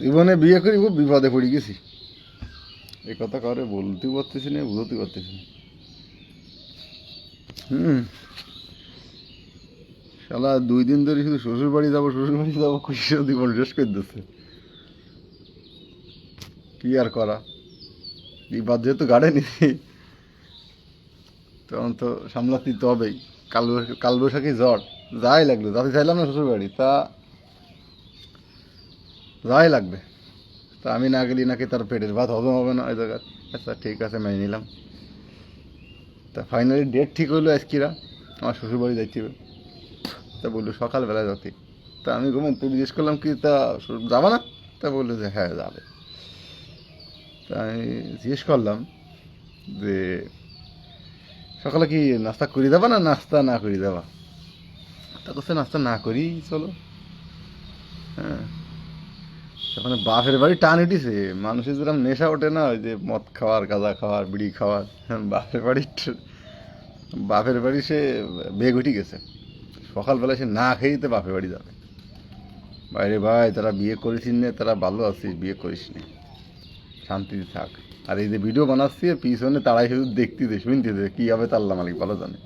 জীবনে বিয়ে করি খুব বিপদে পড়ে গেছি। এই কথা কারে বলতে পারতেছি না, বুঝতে পারতেছি না। হুম। শালা 2 দিন ধরে শুধু শ্বশুর বাড়ি যাবো শ্বশুর বাড়ি যাবো খুশি জীবন শেষ করে দিচ্ছে। কি আর করা, বিপদ যেহেতু গাড়ে নিছি তখন তো সামলাতে তো হবেই। কালবৈশাখী ঝড় যাই লাগলো, যাতে চাইলাম না শ্বশুর বাড়ি, তা যাই লাগবে। তা আমি না গেলি নাকি তার পেটের ভাত হজম হবে না ওই জায়গায়। আচ্ছা ঠিক আছে, মেনে নিলাম। তা ফাইনালি ডেট ঠিক হইলো আজকিরা, আমার শ্বশুর বাড়ি যাইতে হবে। তা বললো সকালবেলা যাতে। তা আমি তুই জিজ্ঞেস করলাম কি, তা যাবা না? তা বললো যে হ্যাঁ যাবে। তা আমি জিজ্ঞেস করলাম যে সকালে কি নাস্তা করে দেবা না নাস্তা না করে দেবা? তা করছে নাস্তা না করি চলো। হ্যাঁ, তখন বাপের বাড়ি টান উঠিছে। মানুষের যেরকম নেশা ওঠে না, ওই যে মদ খাওয়ার, গাঁজা খাওয়ার, বিড়ি খাওয়ার, বাপের বাড়ি সে বেগ উঠে গেছে। সকালবেলা সে না খেয়েই তো বাপের বাড়ি যাবে। বাইরে ভাই, তারা বিয়ে করেছিস নে, তারা ভালো আছিস, বিয়ে করিস নে, শান্তিতে থাক। আর এই যে ভিডিও বানাচ্ছি, পিছনে তারাই শুধু দেখতে দে, শুনতে দে, কী হবে তা আল্লাহ মালিক ভালো জানে।